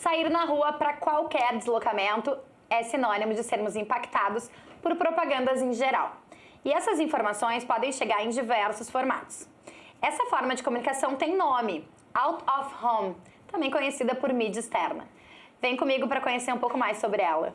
sair na rua para qualquer deslocamento é sinônimo de sermos impactados por propagandas em geral. E essas informações podem chegar em diversos formatos. Essa forma de comunicação tem nome, out of home, também conhecida por mídia externa. Vem comigo para conhecer um pouco mais sobre ela.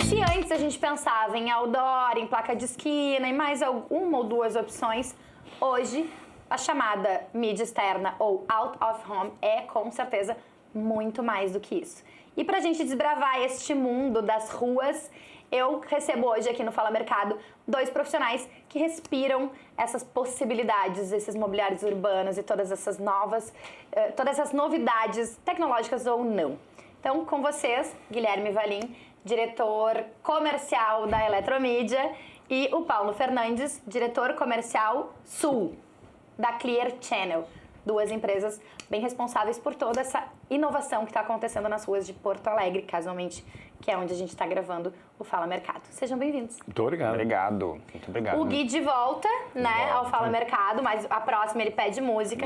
Se antes a gente pensava em outdoor, em placa de esquina e mais uma ou duas opções, hoje a chamada mídia externa ou out of home é com certeza muito mais do que isso. E para a gente desbravar este mundo das ruas, eu recebo hoje aqui no Fala Mercado 2 profissionais que respiram essas possibilidades, esses mobiliários urbanos e todas essas novidades tecnológicas ou não. Então, com vocês, Guilherme Valim, diretor comercial da Eletromídia, e o Paulo Fernandes, diretor comercial Sul, da Clear Channel. 2 empresas bem responsáveis por toda essa inovação que está acontecendo nas ruas de Porto Alegre, casualmente, que é onde a gente está gravando o Fala Mercado. Sejam bem-vindos. Muito obrigado. Muito obrigado. O Gui de volta, ao Fala Mercado, mas a próxima ele pede música.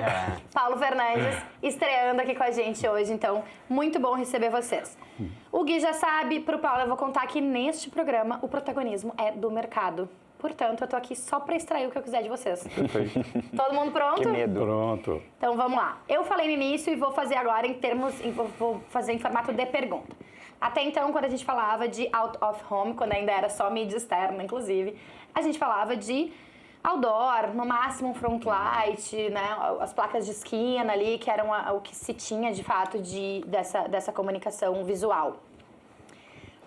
Paulo Fernandes estreando aqui com a gente hoje, então muito bom receber vocês. O Gui já sabe, pro Paulo eu vou contar que neste programa o protagonismo é do mercado. Portanto, eu tô aqui só para extrair o que eu quiser de vocês. Perfeito. Todo mundo pronto? Que medo. Pronto. Então vamos lá. Eu falei no início e vou fazer agora vou fazer em formato de pergunta. Até então, quando a gente falava de out of home, quando ainda era só mídia externa, inclusive, a gente falava de outdoor, no máximo um front light, né? As placas de esquina ali, que eram o que se tinha de fato dessa comunicação visual.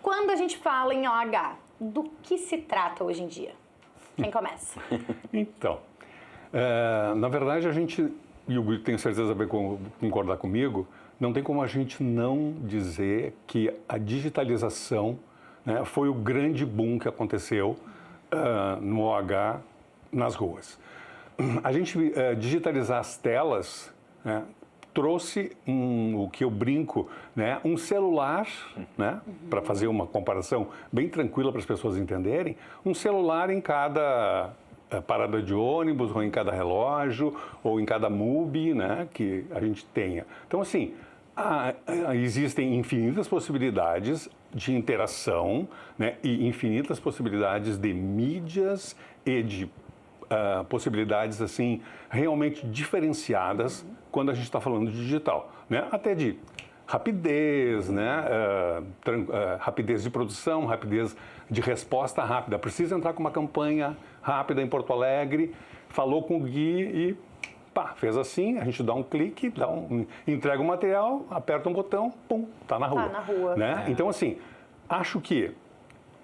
Quando a gente fala em OH, do que se trata hoje em dia? Quem começa? Então, na verdade a gente, e o Gui tem certeza vai concordar comigo, não tem como a gente não dizer que a digitalização, né, foi o grande boom que aconteceu no OH nas ruas. A gente digitalizar as telas, né, trouxe o que eu brinco, né, um celular, né, para fazer uma comparação bem tranquila para as pessoas entenderem, um celular em cada parada de ônibus, ou em cada relógio, ou em cada MUBI, né, que a gente tenha. Então, assim, existem infinitas possibilidades de interação, né, e infinitas possibilidades de mídias e de possibilidades assim realmente diferenciadas quando a gente está falando de digital, né? Até de rapidez, né? Rapidez de produção, rapidez de resposta rápida. Precisa entrar com uma campanha rápida em Porto Alegre, falou com o Gui e pá, fez assim, a gente dá um clique, entrega o material, aperta um botão, pum, tá na rua. Tá na rua. Né? Então, assim, acho que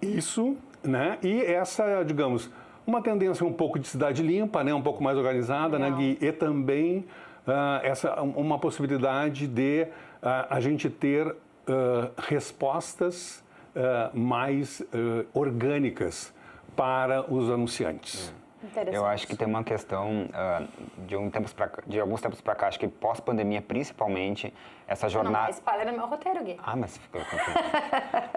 isso, né? E essa, digamos, uma tendência um pouco de cidade limpa, né, um pouco mais organizada, né, Gui? E também uma possibilidade de a gente ter respostas mais orgânicas para os anunciantes. Eu acho que tem uma questão de alguns tempos para cá, acho que pós-pandemia principalmente, essa jornada... Não, spoiler no meu roteiro, Gui. Ah, mas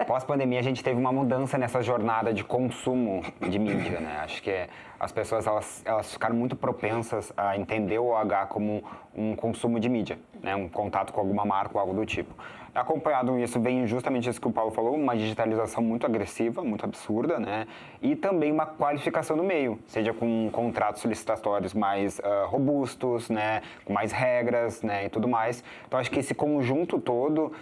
pós-pandemia a gente teve uma mudança nessa jornada de consumo de mídia, né? Acho que as pessoas elas ficaram muito propensas a entender o OH como um consumo de mídia, né? Um contato com alguma marca ou algo do tipo. Acompanhado isso vem justamente isso que o Paulo falou, uma digitalização muito agressiva, muito absurda, né? E também uma qualificação do meio, seja com contratos licitatórios mais robustos, né? Com mais regras, né? E tudo mais. Então acho que esse conjunto todo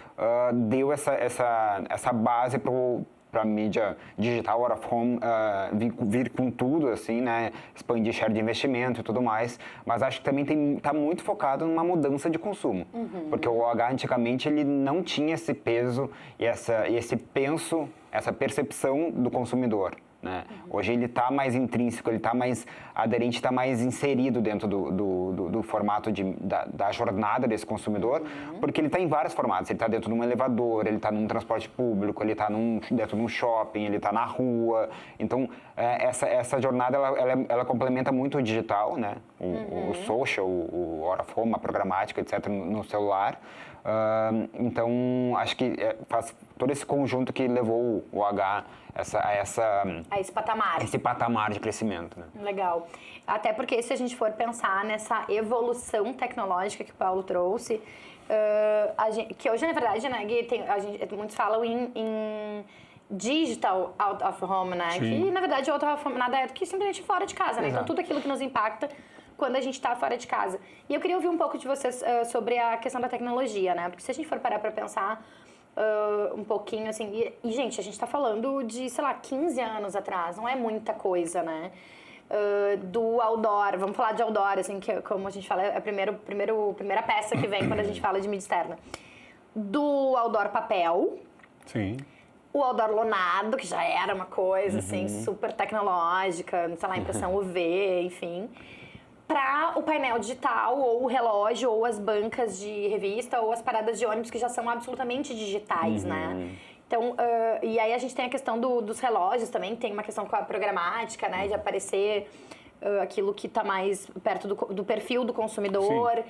deu essa base para a mídia digital, out of home, vir com tudo, assim, né? Expandir share de investimento e tudo mais. Mas acho que também está muito focado numa mudança de consumo. Porque o OH, antigamente, ele não tinha esse peso e esse penso, essa percepção do consumidor. Né? Hoje ele está mais intrínseco, ele está mais aderente, está mais inserido dentro do formato da jornada desse consumidor, porque ele está em vários formatos. Ele está dentro de um elevador, ele está num transporte público, ele está dentro de um shopping, ele está na rua. Então, essa jornada, ela complementa muito o digital, né? O social, o out of home, a programática, etc., no celular. Então, acho que faz todo esse conjunto que levou o H a esse patamar de crescimento. Né? Legal. Até porque se a gente for pensar nessa evolução tecnológica que o Paulo trouxe, que hoje, na verdade, né, Gui, muitos falam em digital out of home, né? Sim. Que, na verdade, out of home nada é do que simplesmente fora de casa, né? Então, tudo aquilo que nos impacta quando a gente está fora de casa. E eu queria ouvir um pouco de vocês sobre a questão da tecnologia, né? Porque se a gente for parar para pensar um pouquinho, assim... E, gente, a gente está falando de, sei lá, 15 anos atrás. Não é muita coisa, né? Do outdoor, vamos falar de outdoor, assim, que como a gente fala, é a primeira peça que vem quando a gente fala de mídia externa. Do outdoor papel. Sim. O outdoor lonado, que já era uma coisa, assim, super tecnológica, sei lá, impressão UV, enfim. Para o painel digital, ou o relógio, ou as bancas de revista, ou as paradas de ônibus, que já são absolutamente digitais, né? Então, e aí a gente tem a questão dos relógios também, tem uma questão com a programática, né? De aparecer aquilo que está mais perto do perfil do consumidor.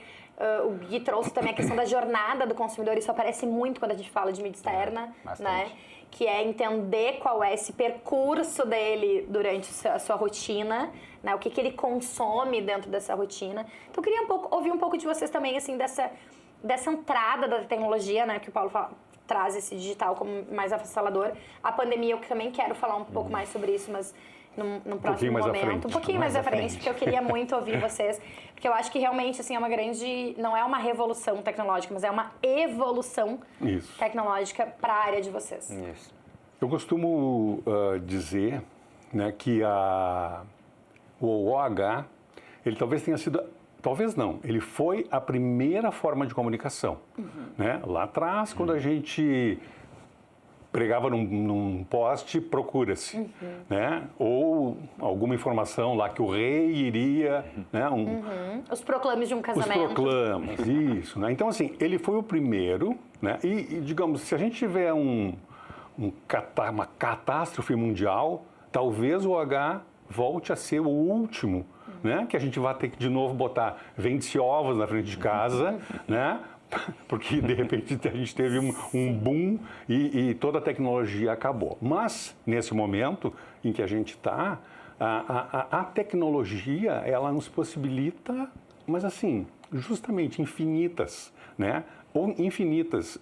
O Gui trouxe também a questão da jornada do consumidor, isso aparece muito quando a gente fala de mídia externa, né? Que é entender qual é esse percurso dele durante a sua rotina, né? O que ele consome dentro dessa rotina. Então, eu queria ouvir um pouco de vocês também, assim, dessa entrada da tecnologia, né? Que o Paulo traz esse digital como mais avassalador. A pandemia, eu também quero falar um pouco mais sobre isso, mas num próximo momento. Um pouquinho mais à frente, porque eu queria muito ouvir vocês. Porque eu acho que realmente, assim, é uma grande... Não é uma revolução tecnológica, mas é uma evolução tecnológica para a área de vocês. Isso. Eu costumo dizer, né, que o OH, ele talvez tenha sido... Talvez não, ele foi a primeira forma de comunicação. Né? Lá atrás, quando a gente pregava num poste, procura-se. Né? Ou alguma informação lá que o rei iria... Né? Os proclames de um casamento. Os proclames, isso. Né? Então, assim, ele foi o primeiro. Né? E, digamos, se a gente tiver uma catástrofe mundial, talvez o OH volte a ser o último, né? Que a gente vai ter que de novo botar vende-se ovos na frente de casa, né? Porque de repente a gente teve um boom e toda a tecnologia acabou. Mas nesse momento em que a gente está, a tecnologia ela nos possibilita, mas assim, justamente infinitas, né? Ou infinitas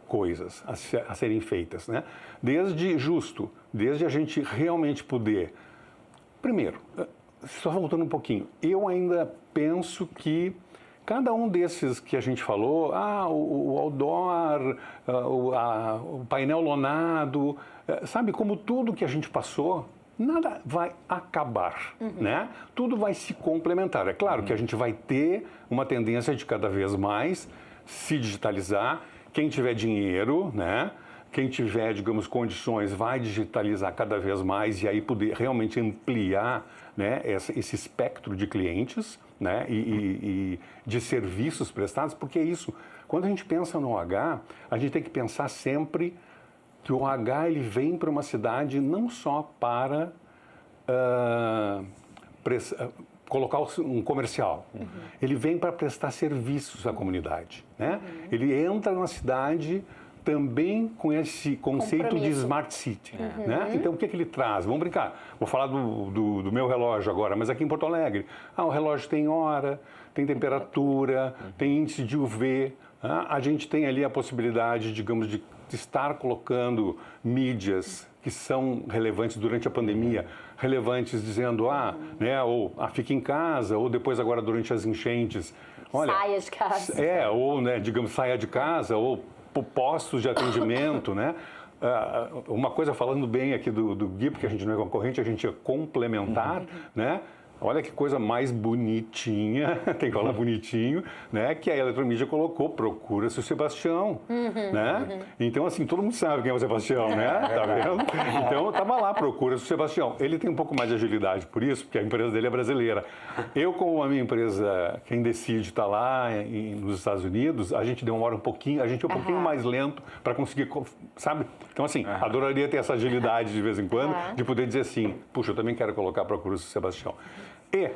coisas a serem feitas, né? Desde a gente realmente poder... Primeiro, só voltando um pouquinho, eu ainda penso que cada um desses que a gente falou, o outdoor, o painel lonado, sabe, como tudo que a gente passou, nada vai acabar, né? Tudo vai se complementar. É claro que a gente vai ter uma tendência de cada vez mais se digitalizar. Quem tiver dinheiro, né? Quem tiver, digamos, condições, vai digitalizar cada vez mais e aí poder realmente ampliar, né, esse espectro de clientes, né, e de serviços prestados, porque é isso. Quando a gente pensa no OH, a gente tem que pensar sempre que o OH ele vem para uma cidade não só para colocar um comercial, ele vem para prestar serviços à comunidade, né? Ele entra na cidade também com esse conceito de Smart City. Né? Então, o que ele traz? Vamos brincar. Vou falar do meu relógio agora, mas aqui em Porto Alegre. O relógio tem hora, tem temperatura, tem índice de UV. A gente tem ali a possibilidade, digamos, de estar colocando mídias que são relevantes durante a pandemia, relevantes dizendo, né, ou fica em casa, ou depois agora durante as enchentes. Olha, saia de casa. Ou, né, digamos, saia de casa, ou postos de atendimento, né? Uma coisa falando bem aqui do Gui, porque a gente não é concorrente, a gente é complementar, né? Olha que coisa mais bonitinha, tem que falar bonitinho, né? Que a Eletromídia colocou, procura-se o Sebastião, né? Então, assim, todo mundo sabe quem é o Sebastião, né? Tá vendo? Então, tava lá, procura-se o Sebastião. Ele tem um pouco mais de agilidade por isso, porque a empresa dele é brasileira. Eu, como a minha empresa, quem decide está lá nos Estados Unidos, a gente demora um pouquinho, a gente é um pouquinho mais lento para conseguir, sabe? Então, assim, adoraria ter essa agilidade de vez em quando, de poder dizer assim, puxa, eu também quero colocar procura-se o Sebastião. E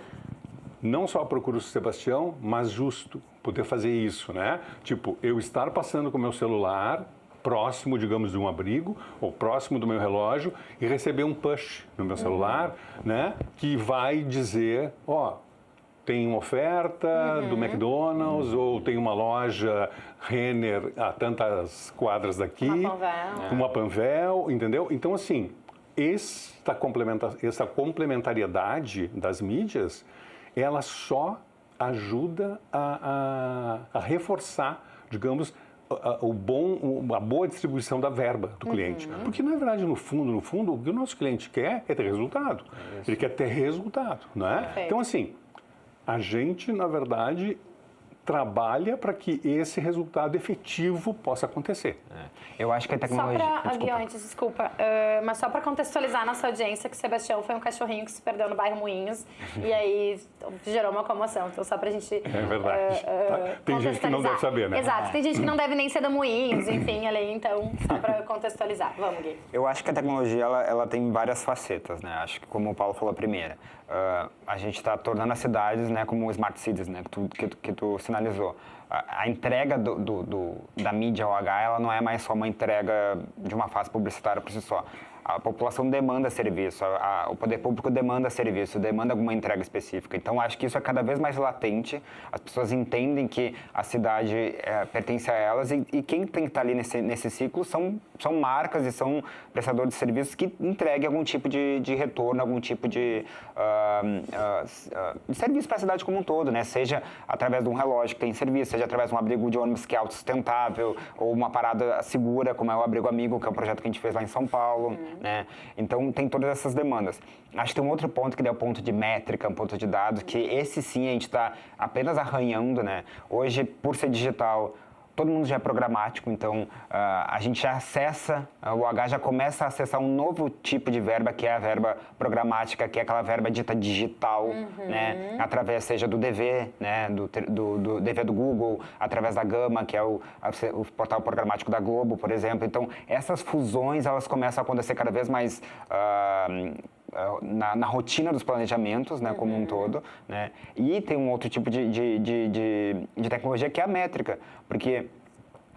não só procuro o Sebastião, mas justo, poder fazer isso, né? Tipo, eu estar passando com o meu celular próximo, digamos, de um abrigo ou próximo do meu relógio e receber um push no meu celular, né? Que vai dizer, tem uma oferta do McDonald's ou tem uma loja Renner a tantas quadras daqui, uma Panvel, entendeu? Então, assim, essa complementariedade das mídias, ela só ajuda a reforçar, digamos, a boa distribuição da verba do cliente. Porque, na verdade, no fundo, o que o nosso cliente quer é ter resultado. Ele quer ter resultado, não é? Perfeito. Então, assim, a gente, na verdade, trabalha para que esse resultado efetivo possa acontecer. Eu acho que a tecnologia... Desculpa, mas só para contextualizar a nossa audiência, que o Sebastião foi um cachorrinho que se perdeu no bairro Moinhos e aí gerou uma comoção. Então, só para a gente É verdade. Tem gente que não deve saber, né? Exato, tem gente que não deve nem ser do Moinhos, enfim, ali, então, só para contextualizar. Vamos, Gui. Eu acho que a tecnologia, ela tem várias facetas, né? Acho que, como o Paulo falou a primeira, a gente está tornando as cidades, né, como smart cities, né, que tu sinalizou. A entrega da mídia OH, ela não é mais só uma entrega de uma fase publicitária por si só. A população demanda serviço, o poder público demanda serviço, demanda alguma entrega específica. Então, acho que isso é cada vez mais latente. As pessoas entendem que a cidade pertence a elas e quem tem que estar ali nesse ciclo são marcas e são prestadores de serviços que entreguem algum tipo de retorno, algum tipo de serviço para a cidade como um todo, né? Seja através de um relógio que tem serviço, seja através de um abrigo de ônibus que é autossustentável, ou uma parada segura, como é o Abrigo Amigo, que é um projeto que a gente fez lá em São Paulo. Né? Então, tem todas essas demandas. Acho que tem um outro ponto que é o ponto de métrica, um ponto de dados, que esse sim a gente está apenas arranhando, né? Hoje, por ser digital, todo mundo já é programático, então a gente já acessa, o OH já começa a acessar um novo tipo de verba, que é a verba programática, que é aquela verba dita digital, né? Através, seja do DV, né? do DV do Google, através da Gama, que é o portal programático da Globo, por exemplo. Então, essas fusões, elas começam a acontecer cada vez mais na rotina dos planejamentos, né, como um todo, né? E tem um outro tipo de tecnologia que é a métrica, porque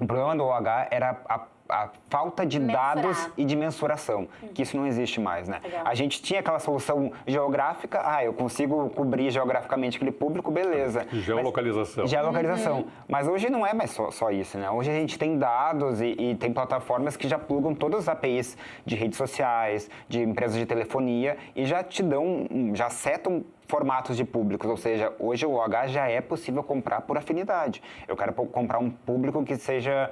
o problema do OH era a falta de dados e de mensuração, que isso não existe mais, né? Legal. A gente tinha aquela solução geográfica, eu consigo cobrir geograficamente aquele público, beleza. Geolocalização. Geolocalização. Mas hoje não é mais só isso, né? Hoje a gente tem dados e tem plataformas que já plugam todas as APIs de redes sociais, de empresas de telefonia e já te dão, já setam formatos de públicos, ou seja, hoje o OH já é possível comprar por afinidade. Eu quero comprar um público que seja,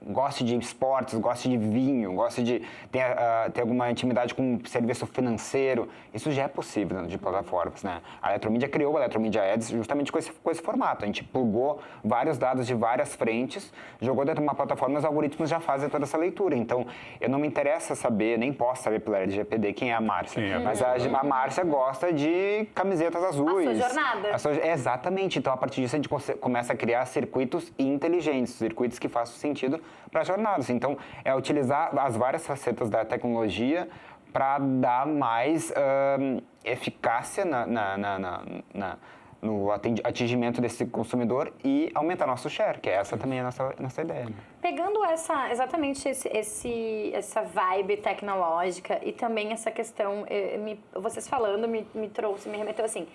goste de esportes, goste de vinho, goste de ter alguma intimidade com um serviço financeiro. Isso já é possível de plataformas, né? A Eletromídia criou a Eletromídia Ads justamente com esse formato. A gente plugou vários dados de várias frentes, jogou dentro de uma plataforma e os algoritmos já fazem toda essa leitura. Então, eu não me interessa saber, nem posso saber pela LGPD quem é a Márcia, mas a Márcia gosta de camisetas azuis. A sua jornada. Exatamente. Então, a partir disso, a gente começa a criar circuitos inteligentes, circuitos que façam sentido para as jornadas. Então, é utilizar as várias facetas da tecnologia para dar mais eficácia no atingimento desse consumidor e aumentar nosso share, que essa também é a nossa ideia. Né? Pegando exatamente essa vibe tecnológica e também essa questão, vocês falando me remeteu assim,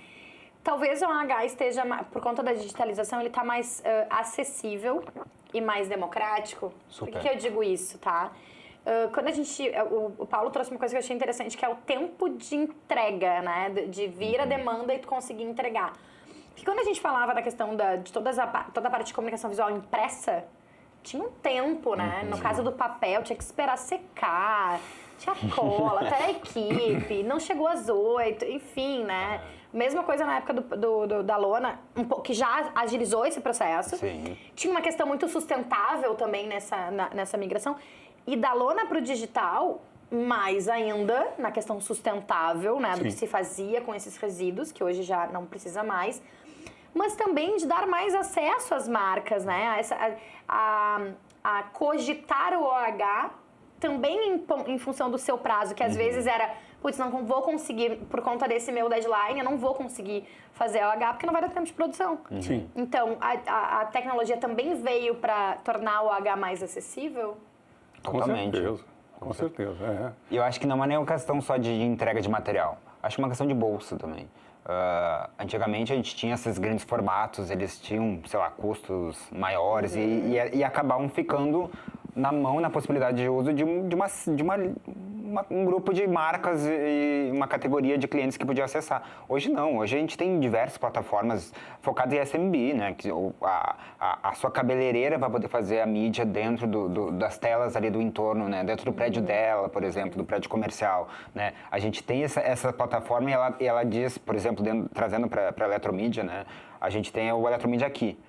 talvez o OH esteja, por conta da digitalização, ele está mais acessível e mais democrático. Super. Por que eu digo isso, tá? Quando o Paulo trouxe uma coisa que eu achei interessante, que é o tempo de entrega, né? De vir a demanda e tu conseguir entregar. Porque quando a gente falava da questão de toda a parte de comunicação visual impressa, tinha um tempo, né? No caso do papel, tinha que esperar secar, tinha cola, até a equipe, não chegou às 8, enfim, né? Mesma coisa na época da lona, que já agilizou esse processo. Sim. Tinha uma questão muito sustentável também nessa migração. E da lona para o digital, mais ainda na questão sustentável, né? Do que se fazia com esses resíduos, que hoje já não precisa mais. Mas também de dar mais acesso às marcas, né? A cogitar o OH também em função do seu prazo, que às vezes era, putz, não vou conseguir, por conta desse meu deadline, eu não vou conseguir fazer OH porque não vai dar tempo de produção. Sim. Então, a tecnologia também veio para tornar o OH mais acessível? Totalmente. Com certeza. E eu acho que não é nem uma questão só de entrega de material. Acho que é uma questão de bolsa também. Antigamente a gente tinha esses grandes formatos, eles tinham, sei lá, custos maiores e acabavam ficando na mão, na possibilidade de uso de um grupo de marcas e uma categoria de clientes que podia acessar. Hoje não, hoje a gente tem diversas plataformas focadas em SMB, né? Que a sua cabeleireira vai poder fazer a mídia dentro das telas ali do entorno, né? Dentro do prédio dela, por exemplo, do prédio comercial, né? A gente tem essa plataforma e ela diz, por exemplo, trazendo para a Eletromídia, né? A gente tem o Eletromídia Aqui,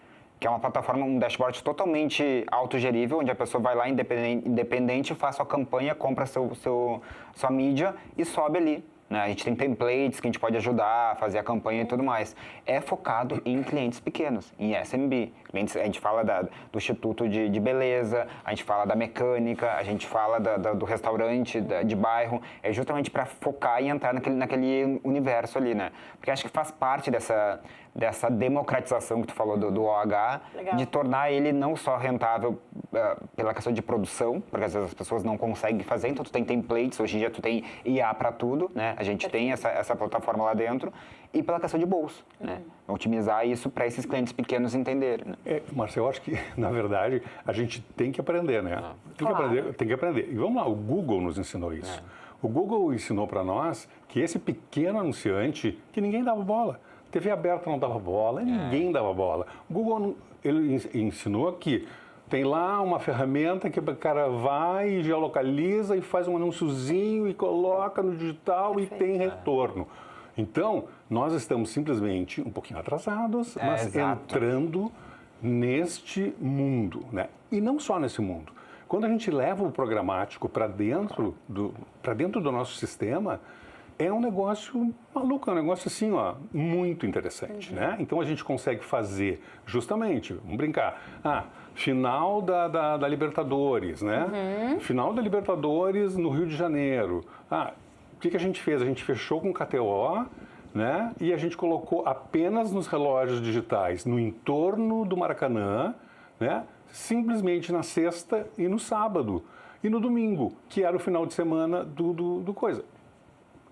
que é uma plataforma, um dashboard totalmente autogerível, onde a pessoa vai lá independente, faz sua campanha, compra sua mídia e sobe ali. Né? A gente tem templates que a gente pode ajudar a fazer a campanha e tudo mais. É focado em clientes pequenos, em SMB. A gente fala do instituto de beleza, a gente fala da mecânica, a gente fala do restaurante de bairro. É justamente para focar e entrar naquele universo ali, né? Porque acho que faz parte dessa democratização que tu falou do OH, Legal. de tornar ele não só rentável pela questão de produção, porque às vezes as pessoas não conseguem fazer, então tu tem templates, hoje em dia tu tem IA para tudo, né? A gente tem essa plataforma lá dentro, e pela questão de bolso, né? Otimizar isso para esses clientes pequenos entenderem. Né? Marcelo, eu acho que, na verdade, a gente tem que aprender, né? Tem que aprender. E vamos lá, o Google nos ensinou isso. O Google ensinou para nós que esse pequeno anunciante, que ninguém dava bola, TV aberta não dava bola, ninguém dava bola. O Google, ele ensinou que tem lá uma ferramenta que o cara vai e geolocaliza e faz um anunciozinho e coloca no digital e tem retorno. Então, nós estamos simplesmente um pouquinho atrasados, mas entrando neste mundo, né? E não só nesse mundo. Quando a gente leva o programático para dentro do nosso sistema, é um negócio maluco, é um negócio assim, ó, muito interessante, né? Então a gente consegue fazer justamente, vamos brincar, final da Libertadores, né? Final da Libertadores no Rio de Janeiro. O que a gente fez? A gente fechou com o KTO, né? E a gente colocou apenas nos relógios digitais, no entorno do Maracanã, né? Simplesmente na sexta e no sábado. E no domingo, que era o final de semana do coisa.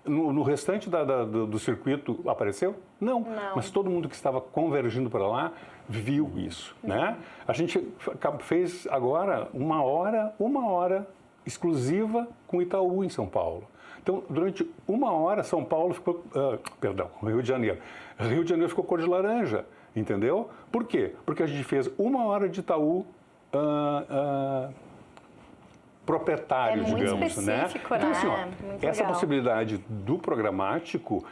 No restante do circuito apareceu? Não. Mas todo mundo que estava convergindo para lá viu isso, né? A gente fez agora uma hora exclusiva com Itaú em São Paulo. Então, durante uma hora, São Paulo ficou... Rio de Janeiro. Rio de Janeiro ficou cor de laranja, entendeu? Por quê? Porque a gente fez uma hora de Itaú... proprietário, digamos, né? Então, assim, essa possibilidade do programático,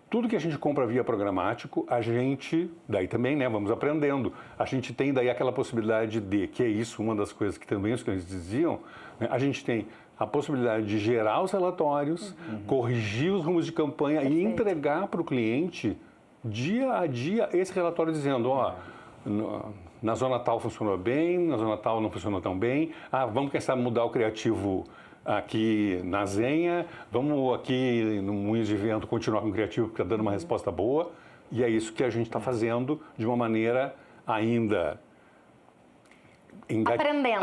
tudo que a gente compra via programático, a gente, daí também, né, vamos aprendendo. A gente tem daí aquela possibilidade que é isso, uma das coisas que também os clientes diziam, né, a gente tem a possibilidade de gerar os relatórios, corrigir os rumos de campanha e entregar para o cliente, dia a dia, esse relatório dizendo, na zona tal funcionou bem, na zona tal não funcionou tão bem. Vamos, quem sabe, mudar o criativo aqui na Zenha. Vamos aqui no Moinhos de Vento continuar com o criativo, porque está dando uma resposta boa. E é isso que a gente está fazendo de uma maneira ainda...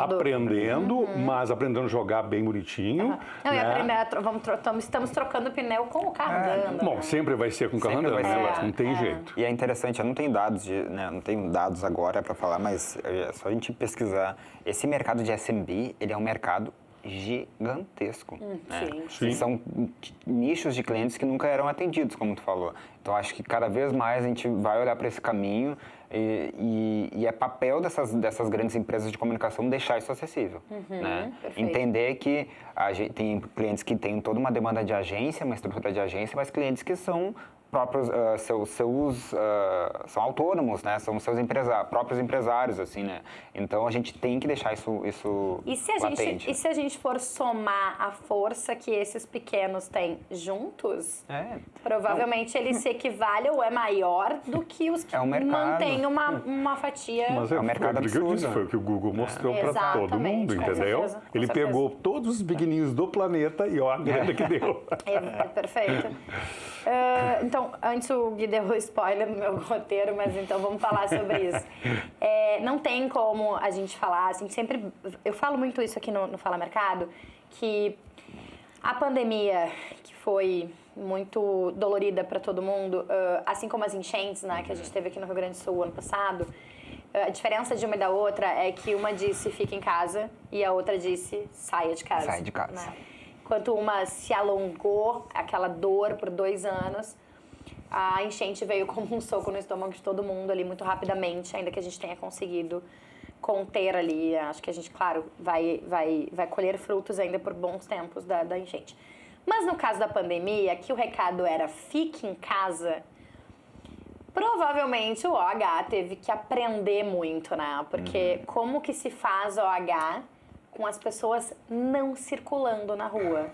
Aprendendo, mas aprendendo a jogar bem bonitinho. Não, e estamos trocando pneu com o carro andando. Bom, sempre vai ser com o carro andando, não tem jeito. E é interessante, eu não tenho dados, não tenho dados agora para falar, mas é só a gente pesquisar. Esse mercado de SMB, ele é um mercado gigantesco. Sim. São nichos de clientes que nunca eram atendidos, como tu falou. Então, acho que cada vez mais a gente vai olhar para esse caminho e é papel dessas grandes empresas de comunicação deixar isso acessível. Né? Entender que tem clientes que têm toda uma demanda de agência, uma estrutura de agência, mas clientes que são próprios são autônomos, né? São seus próprios empresários, assim, né? Então a gente tem que deixar isso latente. E se a gente for somar a força que esses pequenos têm juntos, provavelmente ele se equivale ou é maior do que os que mantêm uma fatia. Mas é um mercado absurdo. Foi o que o Google mostrou para todo mundo, entendeu? Ele pegou todos os pequenininhos do planeta e ó a grana que deu. Perfeito. Então, antes o Gui deu spoiler no meu roteiro, mas então vamos falar sobre isso. Não tem como a gente falar, assim, sempre... Eu falo muito isso aqui no Fala Mercado, que a pandemia, que foi muito dolorida para todo mundo, assim como as enchentes, né, que a gente teve aqui no Rio Grande do Sul ano passado, a diferença de uma e da outra é que uma disse fica em casa e a outra disse saia de casa. Sai de casa. Né? Enquanto uma se alongou, aquela dor por 2 anos, a enchente veio como um soco no estômago de todo mundo ali muito rapidamente, ainda que a gente tenha conseguido conter ali. Acho que a gente, claro, vai colher frutos ainda por bons tempos da enchente. Mas no caso da pandemia, que o recado era fique em casa, provavelmente o OH teve que aprender muito, né? Porque como que se faz OH com as pessoas não circulando na rua?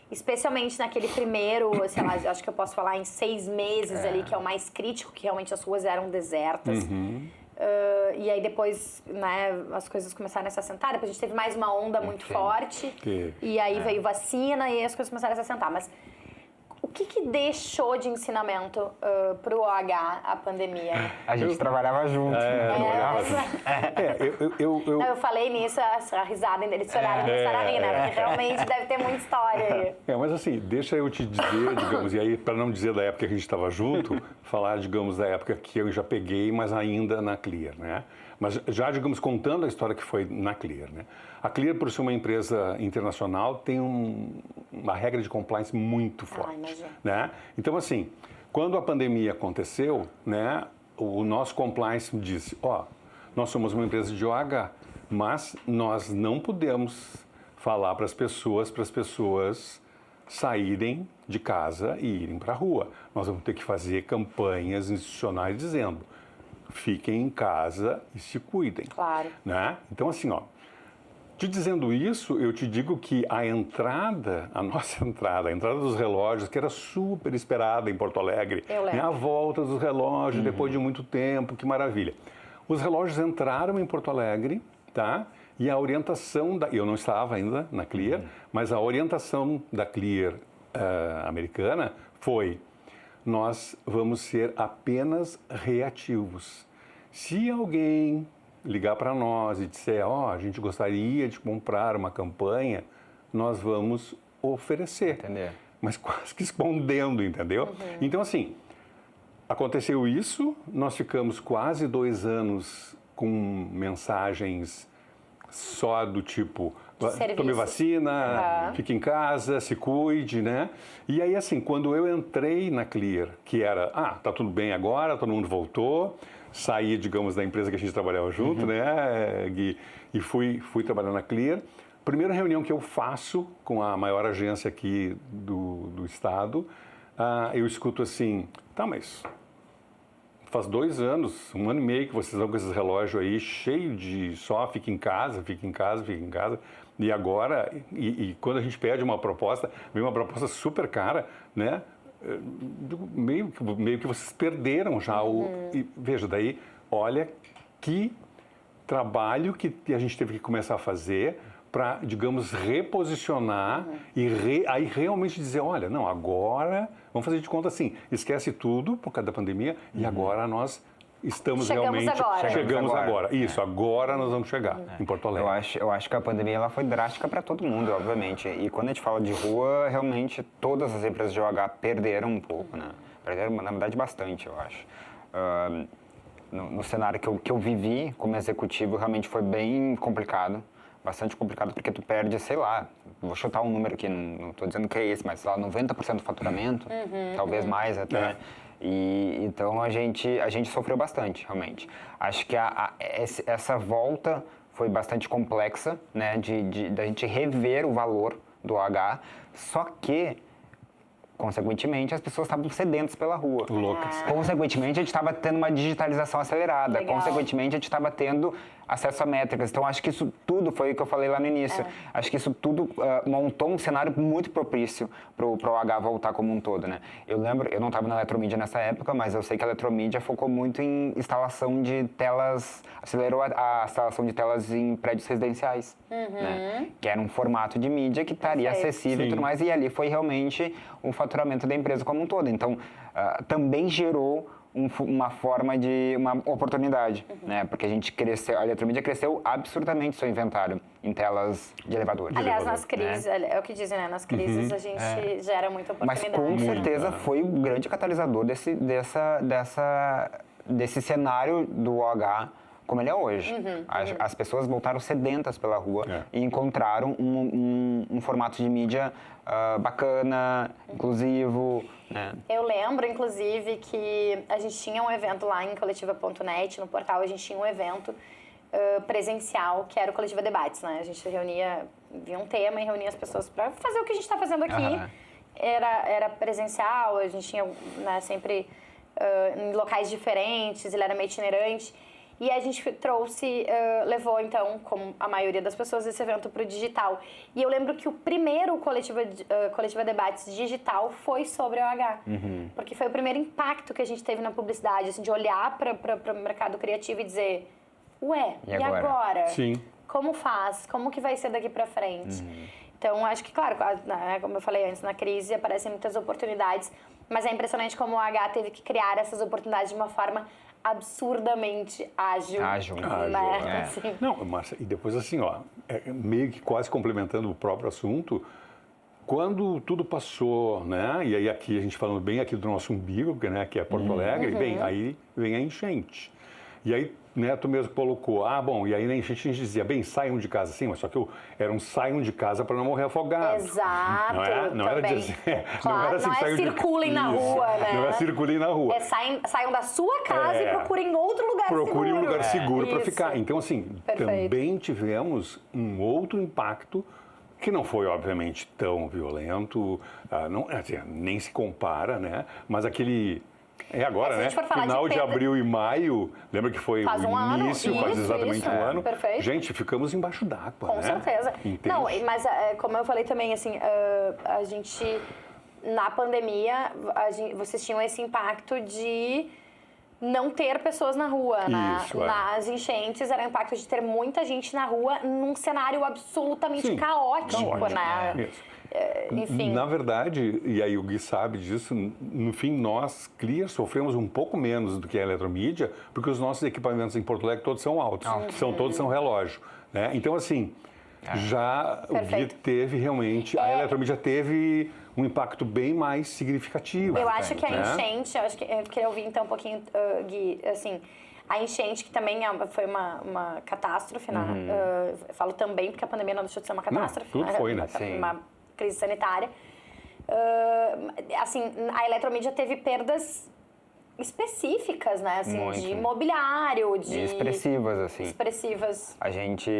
Especialmente naquele primeiro, sei lá, acho que eu posso falar em 6 meses ali, que é o mais crítico, que realmente as ruas eram desertas. E aí depois, né, as coisas começaram a se assentar, depois a gente teve mais uma onda muito forte, e aí veio vacina e aí as coisas começaram a se assentar. Mas o que deixou de ensinamento para o OH a pandemia? A gente trabalhava junto. Eu falei nisso, a risada ainda, eles olharam e começaram a rir, né? Porque realmente deve ter muita história aí. Mas assim, deixa eu te dizer, digamos, e aí para não dizer da época que a gente estava junto, falar, digamos, da época que eu já peguei, mas ainda na Clear, né? Mas já, digamos, contando a história que foi na Clear, né? A Clear, por ser uma empresa internacional, tem uma regra de compliance muito forte, né? Então, assim, quando a pandemia aconteceu, né, o nosso compliance disse, nós somos uma empresa de OH, mas nós não podemos falar para as pessoas saírem de casa e irem para a rua. Nós vamos ter que fazer campanhas institucionais dizendo, fiquem em casa e se cuidem. Claro. Né? Então, assim, te dizendo isso, eu te digo que a nossa entrada, a entrada dos relógios, que era super esperada em Porto Alegre, né? A volta dos relógios depois de muito tempo, que maravilha. Os relógios entraram em Porto Alegre, tá? E a orientação, eu não estava ainda na Clear, mas a orientação da Clear americana foi, nós vamos ser apenas reativos. Se alguém ligar para nós e disser, a gente gostaria de comprar uma campanha, nós vamos oferecer. Entender. Mas quase que escondendo, entendeu? Então, assim, aconteceu isso, nós ficamos quase 2 anos com mensagens só do tipo, tome vacina, fique em casa, se cuide, né? E aí, assim, quando eu entrei na Clear, que era, tá tudo bem agora, todo mundo voltou, saí, digamos, da empresa que a gente trabalhava junto, né, Gui? E fui trabalhar na Clear. Primeira reunião que eu faço com a maior agência aqui do estado, eu escuto assim, mas faz 2 anos, 1 ano e meio que vocês estão com esses relógios aí, cheio de só fica em casa, fica em casa, fica em casa. E agora, e quando a gente pede uma proposta, vem uma proposta super cara, né? Meio que vocês perderam já e veja, daí, olha que trabalho que a gente teve que começar a fazer para, digamos, reposicionar e aí realmente dizer, olha, não, agora, vamos fazer de conta assim, esquece tudo por causa da pandemia e agora nós estamos chegamos agora. Isso, agora nós vamos chegar em Porto Alegre. Eu acho que a pandemia ela foi drástica para todo mundo, obviamente. E quando a gente fala de rua, realmente todas as empresas de OH perderam um pouco, né? Perderam, na verdade, bastante, eu acho. No cenário que eu vivi como executivo, realmente foi bem complicado. Bastante complicado, porque tu perde, sei lá, vou chutar um número aqui, não estou dizendo que é esse, mas sei lá, 90% do faturamento, talvez mais até. E então a gente sofreu bastante, realmente. Acho que essa volta foi bastante complexa, né, da gente rever o valor do OH, só que Consequentemente, as pessoas estavam sedentas pela rua. Loucas. Consequentemente, a gente estava tendo uma digitalização acelerada. Legal. Consequentemente, a gente estava tendo acesso a métricas. Então, acho que isso tudo foi o que eu falei lá no início. Acho que isso tudo montou um cenário muito propício para o OH voltar como um todo, né? Eu lembro, eu não estava na Eletromídia nessa época, mas eu sei que a Eletromídia focou muito em instalação de telas, acelerou a instalação de telas em prédios residenciais, né? Que era um formato de mídia que estaria acessível e tudo mais, e ali foi realmente um faturamento da empresa como um todo. Então, também gerou uma forma de uma oportunidade, né? Porque a gente cresceu, a Eletromídia cresceu absurdamente seu inventário em telas de elevadores. Aliás, nas crises, é o que dizem, né? Nas crises a gente gera muita Mas oportunidade. com certeza foi o grande catalisador desse cenário do OH como ele é hoje. As pessoas voltaram sedentas pela rua e encontraram um formato de mídia bacana, inclusivo, né? Eu lembro, inclusive, que a gente tinha um evento lá em coletiva.net, no portal, a gente tinha um evento presencial, que era o Coletiva Debates, né? A gente via um tema e reunia as pessoas para fazer o que a gente está fazendo aqui. Era presencial, a gente tinha, né, sempre em locais diferentes, ele era meio itinerante. E a gente levou, então, como a maioria das pessoas, esse evento para o digital. E eu lembro que o primeiro Coletiva Debates digital foi sobre o OH. Porque foi o primeiro impacto que a gente teve na publicidade, assim, de olhar para o mercado criativo e dizer, ué, e agora? Sim. Como faz? Como que vai ser daqui para frente? Então, acho que, claro, como eu falei antes, na crise aparecem muitas oportunidades, mas é impressionante como o OH teve que criar essas oportunidades de uma forma absurdamente ágil. Né? Assim. Não, Márcia, e depois assim, meio que quase complementando o próprio assunto, quando tudo passou, né, e aí aqui a gente falando bem aqui do nosso umbigo, né, que é Porto Alegre, bem, aí vem a enchente. E aí, né, tu mesmo colocou, bom, e aí na enchente a gente dizia, bem, saiam de casa, sim, mas só que era um saiam de casa para não morrer afogado. Exato, não era dizer, claro, não era assim, não é circulem na rua, né? Não é circulem na rua. Saiam da sua casa e procurem outro lugar seguro. Procurem um lugar seguro para ficar. Então, assim, Perfeito. também tivemos um outro impacto que não foi, obviamente, tão violento, assim, nem se compara, né? Mas aquele... agora, né? Final de abril e maio, lembra que foi faz o início, faz exatamente um ano. Perfeito. Gente, ficamos embaixo d'água, Com né? certeza. Intenso. Não, mas como eu falei também, assim, a gente, na pandemia, vocês tinham esse impacto de não ter pessoas na rua, né? Nas enchentes era o impacto de ter muita gente na rua num cenário absolutamente caótico, né? Isso. Enfim. Na verdade, e aí o Gui sabe disso, no fim nós, Clear, sofremos um pouco menos do que a Eletromídia, porque os nossos equipamentos em Porto Alegre todos são altos, todos são relógio, né? Então, assim, já o Gui teve realmente, a Eletromídia teve um impacto bem mais significativo. Eu acho que a enchente, eu queria ouvir então um pouquinho, Gui, assim, a enchente, que também foi uma catástrofe, né? Eu falo também porque a pandemia não deixou de ser uma catástrofe. Tudo foi, né? Uma crise sanitária. Assim, a Eletromídia teve perdas específicas, né? Assim, muito. De imobiliário, de... expressivas, assim. Expressivas. A gente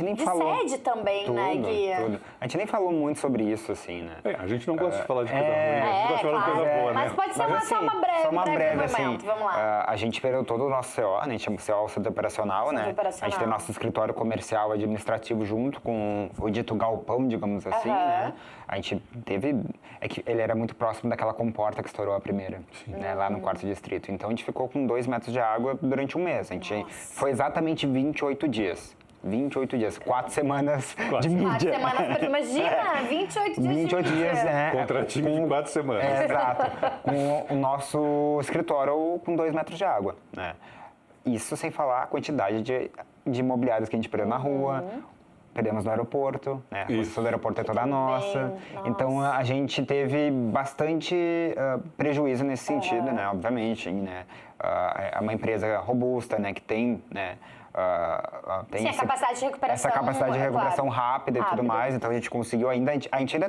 nem de falou... De sede também, né, Gui? Tudo. A gente nem falou muito sobre isso, assim, né? A gente não gosta de falar de coisa ruim, a gente gosta de falar de coisa boa, mas né? pode ser só uma breve, só uma breve assim, momento, vamos lá. A gente perdeu todo o nosso CO, né? A gente chama CO, Centro Operacional, né? A gente tem nosso escritório comercial administrativo junto com o dito galpão, digamos assim, né? A gente teve... É que ele era muito próximo daquela comporta que estourou a primeira, né? Lá no 4º distrito. Então, a gente ficou com 2 metros de água durante um mês. A gente foi exatamente 28 dias. 28 dias, 4 semanas de mídia. 4 semanas, imagina, 28 dias 28 dias, né? Contra time de 4 semanas. Exato. Com o nosso escritório com 2 metros de água, né? Isso sem falar a quantidade de imobiliários que a gente perdeu na rua, perdemos no aeroporto, né? A construção do aeroporto é toda nossa. Então, a gente teve bastante prejuízo nesse sentido, né? Obviamente, né? É uma empresa robusta, né? Que tem, né? Tem a capacidade de recuperação. Essa capacidade de recuperação rápida e tudo mais. Então, a gente conseguiu ainda... A gente ainda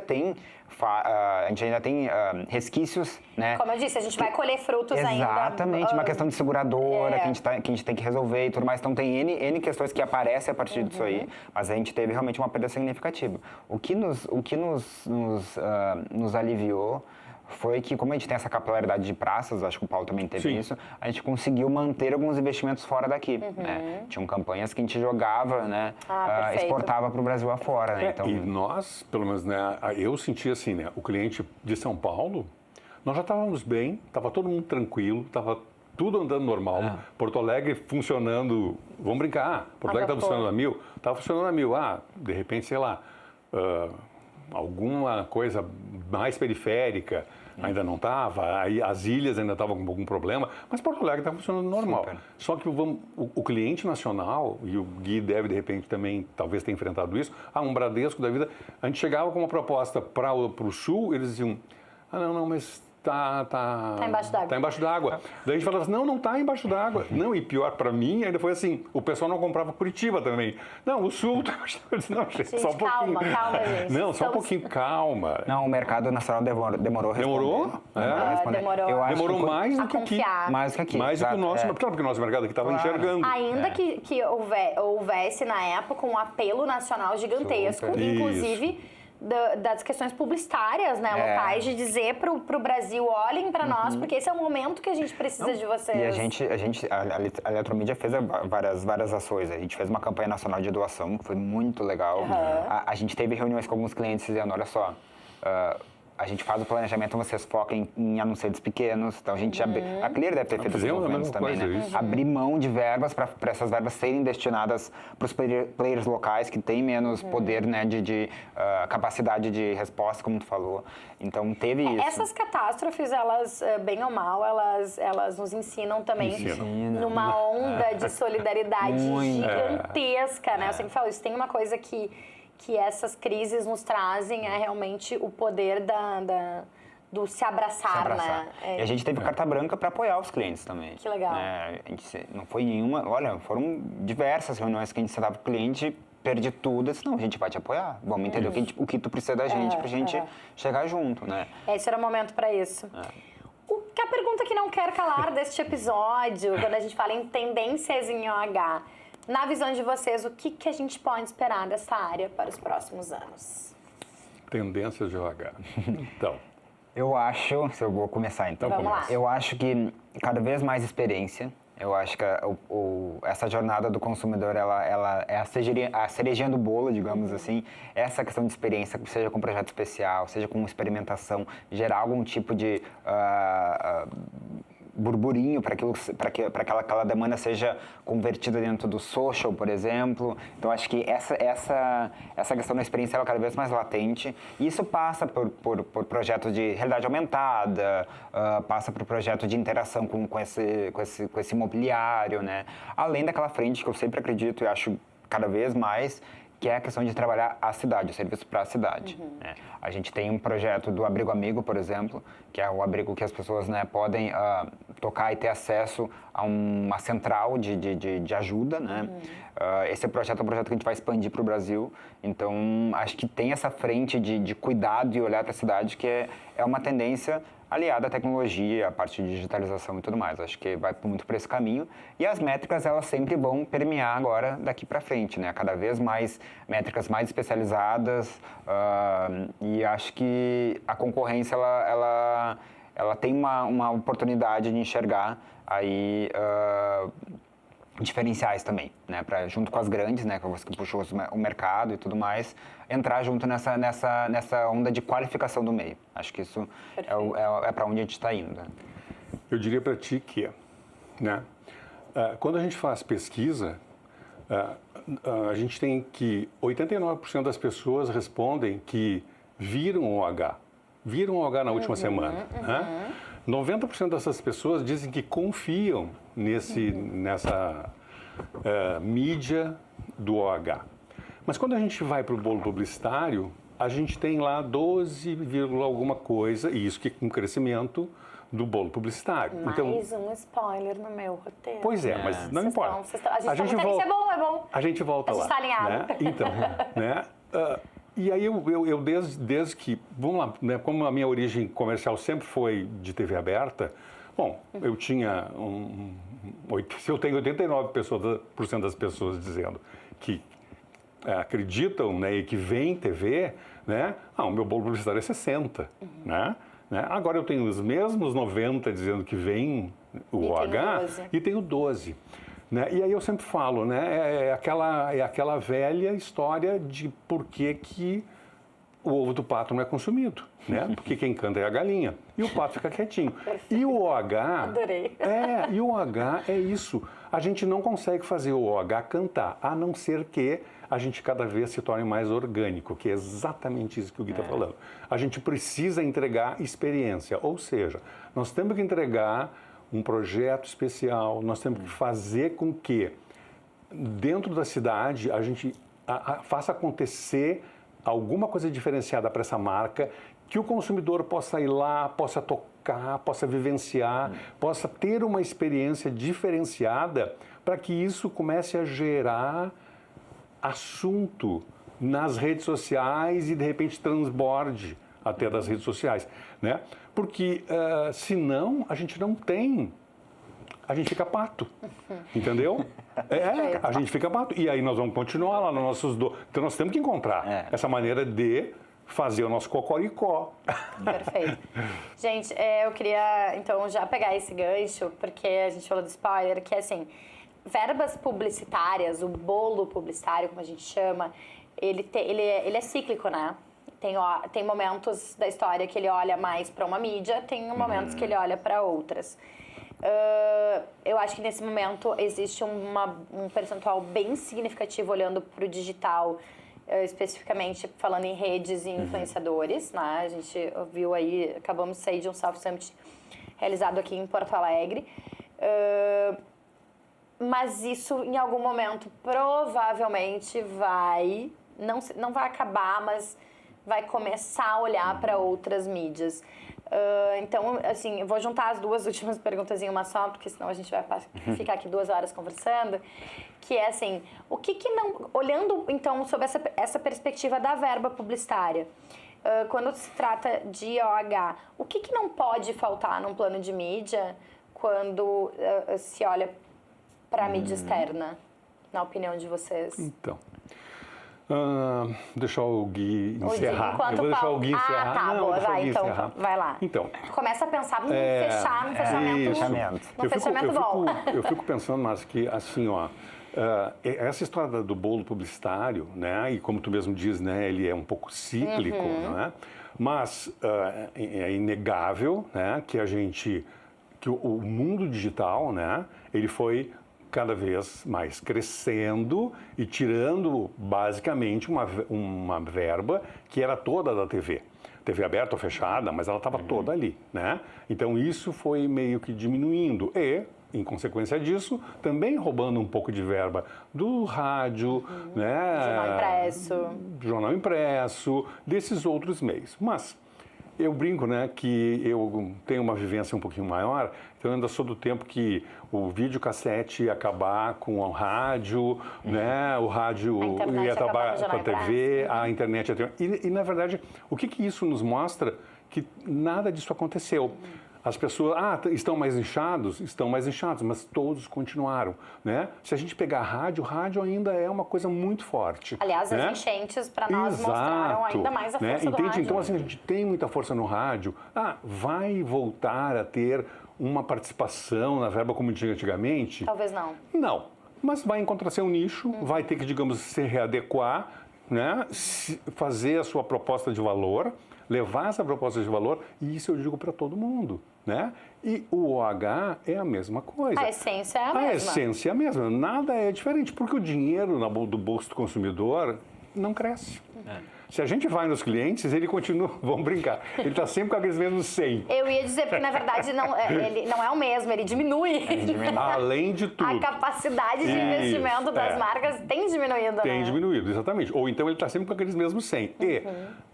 tem resquícios, né? Como eu disse, a gente vai colher frutos ainda. Exatamente, uma questão de seguradora que a gente tem que resolver e tudo mais. Então, tem N questões que aparecem a partir disso aí, mas a gente teve realmente uma perda significativa. O que nos aliviou foi que, como a gente tem essa capilaridade de praças, acho que o Paulo também teve Sim. isso, a gente conseguiu manter alguns investimentos fora daqui, né? Tinham campanhas que a gente jogava, né? Perfeito. Exportava para o Brasil afora, né? Então, E nós, pelo menos, né, eu senti assim, né, o cliente de São Paulo, nós já estávamos bem, estava todo mundo tranquilo, estava tudo andando normal, Porto Alegre funcionando, vamos brincar, Porto Alegre estava funcionando a 1000, estava funcionando a 1000, de repente, sei lá, alguma coisa mais periférica, ainda não estava, aí as ilhas ainda estavam com algum problema, mas Porto Alegre está funcionando normal. Super. Só que o cliente nacional, e o Gui deve de repente também, talvez tenha enfrentado isso, um Bradesco da vida, a gente chegava com uma proposta para o Sul, eles diziam, não, mas tá embaixo d'água. Tá embaixo d'água. Daí a gente falava assim, não está embaixo d'água. Não, e pior para mim, ainda foi assim, o pessoal não comprava Curitiba também. Não, o Sul tá embaixo d'água. Eu disse, não, gente, só um pouquinho. Calma, gente. Não, só um pouquinho, calma. não, o mercado nacional demorou a responder. Demorou? A responder. Demorou. Eu acho Demorou que mais do que aqui. confiar. mais do que aqui. Mais do que o exato, nosso, é. porque o nosso mercado aqui estava enxergando. Ainda que houvesse, na época, um apelo nacional gigantesco, Super. inclusive das questões publicitárias, né, locais, de dizer para o Brasil, olhem para nós, porque esse é o momento que a gente precisa de vocês. E a Eletromídia fez várias ações. A gente fez uma campanha nacional de doação, que foi muito legal. A gente teve reuniões com alguns clientes dizendo, olha só, a gente faz o planejamento, vocês focam em anunciantes pequenos. Então a gente já... A Clear deve ter feito esses movimentos também, né? Abrir mão de verbas para essas verbas serem destinadas para os players locais que têm menos poder, né, de capacidade de resposta, como tu falou. Então teve isso. Essas catástrofes, elas, bem ou mal, elas nos ensinam também numa onda de solidariedade gigantesca, né? Eu sempre falo isso, tem uma coisa que essas crises nos trazem, é realmente o poder do se abraçar, né? E a gente teve carta branca para apoiar os clientes também. Que legal. A gente não foi nenhuma... Olha, foram diversas reuniões que a gente sentava com o cliente, perdi tudo, eu disse, não, a gente vai te apoiar. Vamos entender o que tu precisa da gente pra gente chegar junto, né? Esse era o momento para isso. A pergunta que não quero calar deste episódio, quando a gente fala em tendências em OH, na visão de vocês, o que a gente pode esperar dessa área para os próximos anos? Tendências de OH. Então... Eu acho, se eu vou começar então. Vamos lá. Eu acho que cada vez mais experiência. Eu acho que essa jornada do consumidor, ela é a cerejinha do bolo, digamos assim. Essa questão de experiência, seja com projeto especial, seja com experimentação, gerar algum tipo de burburinho para que aquela demanda seja convertida dentro do social, por exemplo. Então, acho que essa questão da experiência ela é cada vez mais latente. E isso passa por projetos de realidade aumentada, passa por projetos de interação com esse imobiliário, né? Além daquela frente que eu sempre acredito e acho cada vez mais, que é a questão de trabalhar a cidade, o serviço para a cidade. Né? A gente tem um projeto do Abrigo Amigo, por exemplo, que é o abrigo que as pessoas, né, podem tocar e ter acesso a uma central de ajuda. Né? Esse projeto é um projeto que a gente vai expandir para o Brasil. Então, acho que tem essa frente de cuidado e olhar para a cidade, que é uma tendência aliada à tecnologia, à parte de digitalização e tudo mais. Acho que vai muito por esse caminho. E as métricas, elas sempre vão permear agora daqui para frente, né? Cada vez mais métricas mais especializadas. E acho que a concorrência, ela tem uma oportunidade de enxergar aí diferenciais também, né? Junto com as grandes, né? Que puxou o mercado e tudo mais, entrar junto nessa onda de qualificação do meio. Acho que isso é para onde a gente está indo. Né? Eu diria para ti que, né? Quando a gente faz pesquisa, a gente tem que 89% das pessoas respondem que viram o OH. Viram o OH na última semana. Né? 90% dessas pessoas dizem que confiam nessa mídia do OH. Mas quando a gente vai para o bolo publicitário, a gente tem lá 12, alguma coisa, e isso que é um crescimento do bolo publicitário. Mais um spoiler no meu roteiro. Pois é, mas não importa. A gente volta. Isso é bom, é bom. A gente volta lá. A gente está alinhado. Né? Então, né? E aí eu desde que, vamos lá, né, como a minha origem comercial sempre foi de TV aberta, bom, eu tinha se eu tenho 89% das pessoas dizendo que acreditam, né, e que veem TV, né, o meu bolo publicitário é 60, né? né? Agora eu tenho os mesmos 90 dizendo que vem o OH e tenho 12. Né? E aí eu sempre falo, né? É aquela velha história de por que o ovo do pato não é consumido, né? Porque quem canta é a galinha e o pato fica quietinho. E o OH... Adorei. E o OH é isso. A gente não consegue fazer o OH cantar, a não ser que a gente cada vez se torne mais orgânico, que é exatamente isso que o Gui está falando. A gente precisa entregar experiência, ou seja, nós temos que entregar um projeto especial, nós temos que fazer com que dentro da cidade a gente faça acontecer alguma coisa diferenciada para essa marca, que o consumidor possa ir lá, possa tocar, possa vivenciar, possa ter uma experiência diferenciada para que isso comece a gerar assunto nas redes sociais e de repente transborde até das redes sociais, né? Porque senão a gente não tem, a gente fica pato, entendeu? A gente fica pato. E aí nós vamos continuar lá nos nossos... Então nós temos que encontrar essa maneira de fazer o nosso cocoricó. Perfeito. Gente, eu queria então já pegar esse gancho, porque a gente falou do spoiler, que é assim, verbas publicitárias, o bolo publicitário, como a gente chama, ele é cíclico, né? Tem momentos da história que ele olha mais para uma mídia, tem momentos que ele olha para outras. Eu acho que nesse momento existe um percentual bem significativo olhando para o digital, especificamente falando em redes e influenciadores, né? A gente viu aí, acabamos de sair de um South Summit realizado aqui em Porto Alegre. Mas isso, em algum momento, provavelmente não vai acabar, mas vai começar a olhar para outras mídias. Então, assim, eu vou juntar as duas últimas perguntas em uma só, porque senão a gente vai ficar aqui 2 horas conversando, que é assim, o que não... Olhando, então, sobre essa perspectiva da verba publicitária, quando se trata de OH, o que não pode faltar num plano de mídia quando se olha para a mídia externa, na opinião de vocês? Então, deixar o Gui encerrar. Eu vou deixar o Gui encerrar. Tá, não, boa, vai, então, encerrar. Vai lá. Então, começa a pensar num fechamento bom. Eu fico pensando, mas que assim, essa história do bolo publicitário, né, e como tu mesmo diz, né, ele é um pouco cíclico, né, mas é inegável, né, que o mundo digital, né, ele foi cada vez mais crescendo e tirando basicamente uma verba que era toda da TV. TV aberta ou fechada, mas ela estava toda ali, né? Então isso foi meio que diminuindo e, em consequência disso, também roubando um pouco de verba do rádio, né? Jornal impresso, desses outros meios. Mas eu brinco, né, que eu tenho uma vivência um pouquinho maior, então eu ainda sou do tempo que o videocassete ia acabar com o rádio, né, o rádio ia acabar com a TV, a internet ia ter... E, na verdade, o que isso nos mostra? Que nada disso aconteceu. As pessoas, estão mais inchados, mas todos continuaram, né? Se a gente pegar rádio ainda é uma coisa muito forte. Aliás, né? As enchentes para nós mostraram ainda mais a força do rádio. Então, assim, a gente tem muita força no rádio. Vai voltar a ter uma participação na verba como tinha antigamente? Talvez não. Não, mas vai encontrar seu nicho, vai ter que, digamos, se readequar, né? Fazer a sua proposta de valor, levar essa proposta de valor, e isso eu digo para todo mundo, né? E o OH é a mesma coisa. A essência é a mesma. A essência é a mesma, nada é diferente, porque o dinheiro do bolso do consumidor não cresce. Se a gente vai nos clientes, ele continua, vamos brincar, ele está sempre com aqueles mesmos 100. Eu ia dizer, porque na verdade ele não é o mesmo, ele diminui. Além de tudo. A capacidade de investimento das marcas tem diminuído, Tem diminuído, exatamente. Ou então ele está sempre com aqueles mesmos 100. E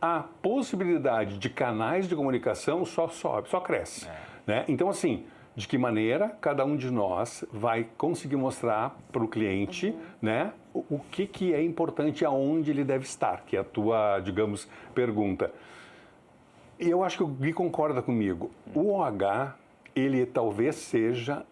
a possibilidade de canais de comunicação só sobe, só cresce. Né? Então, assim, de que maneira cada um de nós vai conseguir mostrar para o cliente, né, o que é importante e aonde ele deve estar, que é a tua, digamos, pergunta. E eu acho que o Gui concorda comigo. O OH, ele talvez seja,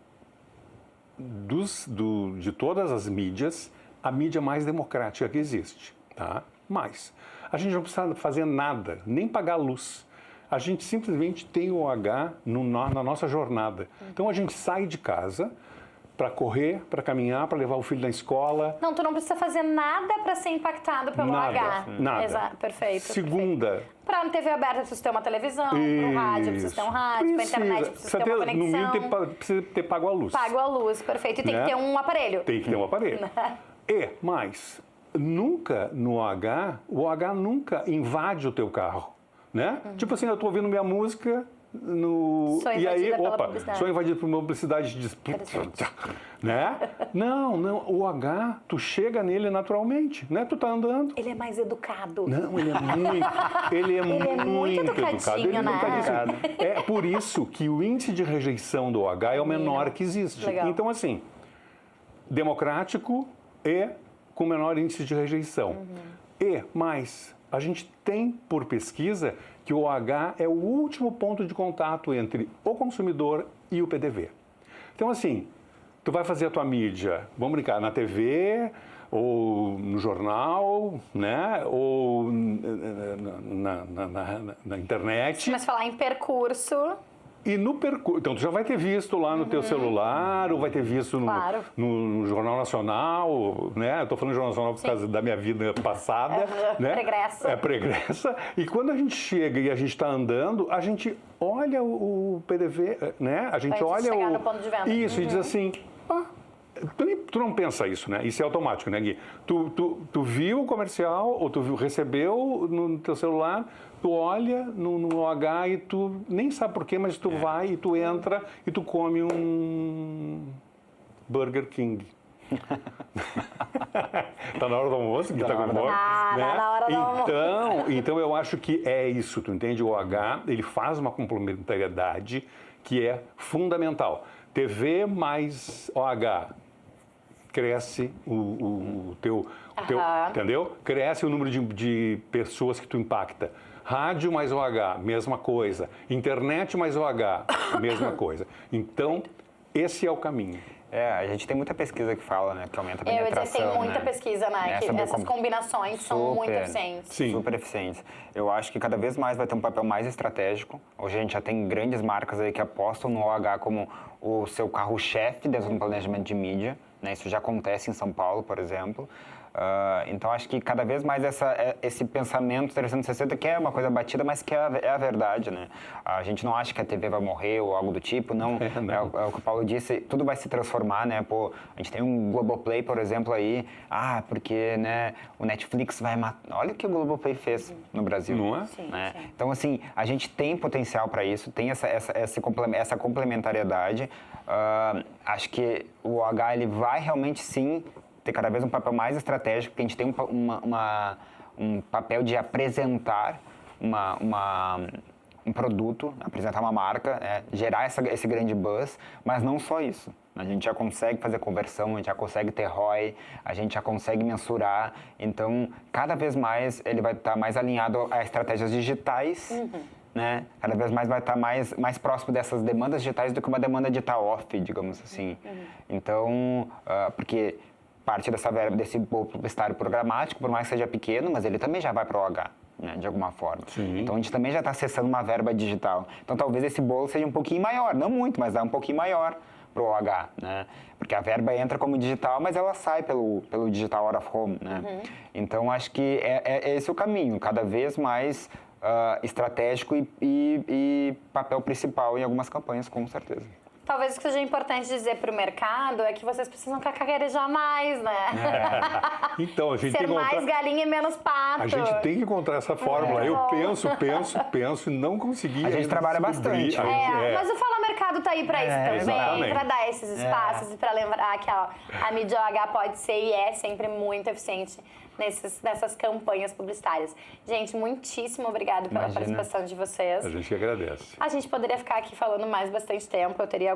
de todas as mídias, a mídia mais democrática que existe. Tá? Mas a gente não precisa fazer nada, nem pagar luz. A gente simplesmente tem o OH na nossa jornada. Então, a gente sai de casa para correr, para caminhar, para levar o filho na escola. Não, tu não precisa fazer nada para ser impactado pelo H. Nada. Exato, perfeito. Segunda. Para a TV aberta, precisa ter uma televisão. Para o rádio, precisa ter um rádio. Para a internet, precisa ter uma conexão. No mínimo, precisa ter pago a luz. Pago a luz, perfeito. E tem que ter um aparelho. Tem que ter um aparelho. Mas nunca no OH, o OH nunca invade o teu carro, né? Tipo assim, eu estou ouvindo minha música... E aí, sou invadido por uma publicidade de... né? Não, o H, tu chega nele naturalmente, né? Tu tá andando. Ele é mais educado. Não, ele é muito educado. Ele é educadinho. É por isso que o índice de rejeição do OH é o menor que existe. Legal. Então, assim, democrático e com menor índice de rejeição. Mas a gente tem, por pesquisa, que o OH é o último ponto de contato entre o consumidor e o PDV. Então, assim, tu vai fazer a tua mídia, vamos brincar, na TV, ou no jornal, né? Ou na internet. Mas falar em percurso... E no percurso, então tu já vai ter visto lá no teu celular, ou vai ter visto no Jornal Nacional, né? Eu estou falando de Jornal Nacional por causa da minha vida passada, né? Pregressa. É pregressa. E quando a gente chega e a gente está andando, a gente olha o PDV, né? A gente olha chegar no ponto de venda. Isso, e diz assim, tu não pensa isso, né? Isso é automático, né, Gui? Tu viu o comercial, ou tu recebeu no teu celular, tu olha no OH e tu nem sabe por quê, mas tu vai e tu entra e tu come um Burger King. Tá na hora do almoço, que tá com fome, né? Na hora do almoço. Então eu acho que é isso, tu entende? O OH, ele faz uma complementariedade que é fundamental. TV mais OH, cresce o teu, entendeu? Cresce o número de pessoas que tu impacta. Rádio mais OH, mesma coisa. Internet mais OH, mesma coisa. Então, esse é o caminho. A gente tem muita pesquisa que fala, né, que aumenta a penetração. Eu ia dizer, tem muita pesquisa, né, que essas combinações são muito eficientes. Sim. Super eficientes. Eu acho que cada vez mais vai ter um papel mais estratégico. Hoje a gente já tem grandes marcas aí que apostam no OH como o seu carro-chefe dentro do planejamento de mídia, né? Isso já acontece em São Paulo, por exemplo. Então, acho que cada vez mais esse pensamento 360, que é uma coisa batida, mas que é a verdade, né? A gente não acha que a TV vai morrer ou algo do tipo, não. É o que o Paulo disse, tudo vai se transformar, né? Pô, a gente tem um Globoplay, por exemplo, aí, porque, né, o Netflix vai matar... Olha o que o Globoplay fez no Brasil. Não é? Sim, Né? sim. Então, assim, a gente tem potencial para isso, tem essa complementariedade. Acho que o OH, ele vai realmente, sim, ter cada vez um papel mais estratégico, porque a gente tem um papel de apresentar um produto, apresentar uma marca, gerar esse grande buzz, mas não só isso. A gente já consegue fazer conversão, a gente já consegue ter ROI, a gente já consegue mensurar. Então, cada vez mais ele vai estar mais alinhado a estratégias digitais, né? Cada vez mais vai estar mais próximo dessas demandas digitais do que uma demanda digital off, digamos assim. Então, porque parte desse publicitário programático, por mais que seja pequeno, mas ele também já vai para o OH, né, de alguma forma. Sim. Então, a gente também já está acessando uma verba digital. Então, talvez esse bolo seja um pouquinho maior, não muito, mas um pouquinho maior para o OH, né? Porque a verba entra como digital, mas ela sai pelo digital out of home, né? Então, acho que é esse o caminho, cada vez mais estratégico e papel principal em algumas campanhas, com certeza. Talvez o que seja importante dizer para o mercado é que vocês precisam cacarejar mais, né? Então, a gente Ser tem que mais galinha e menos pato. A gente tem que encontrar essa fórmula. Eu penso e não consegui. A gente trabalha bastante. Mas o Fala Mercado tá aí para isso também, para dar esses espaços e para lembrar que a mídia OH pode ser e é sempre muito eficiente nessas campanhas publicitárias. Gente, muitíssimo obrigado pela participação de vocês. A gente agradece. A gente poderia ficar aqui falando mais bastante tempo, eu teria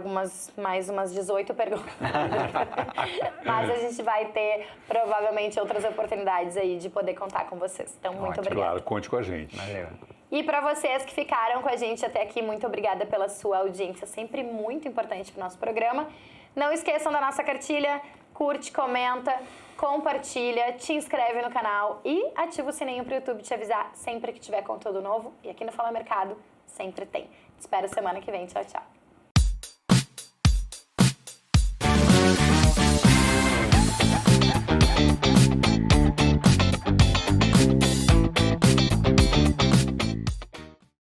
mais umas 18 perguntas. Mas a gente vai ter, provavelmente, outras oportunidades aí de poder contar com vocês. Então, muito obrigada. Claro, conte com a gente. Valeu. E para vocês que ficaram com a gente até aqui, muito obrigada pela sua audiência, sempre muito importante para o nosso programa. Não esqueçam da nossa cartilha, curte, comenta, compartilha, te inscreve no canal e ativa o sininho para o YouTube te avisar sempre que tiver conteúdo novo. E aqui no Fala Mercado sempre tem. Te espero semana que vem. Tchau, tchau.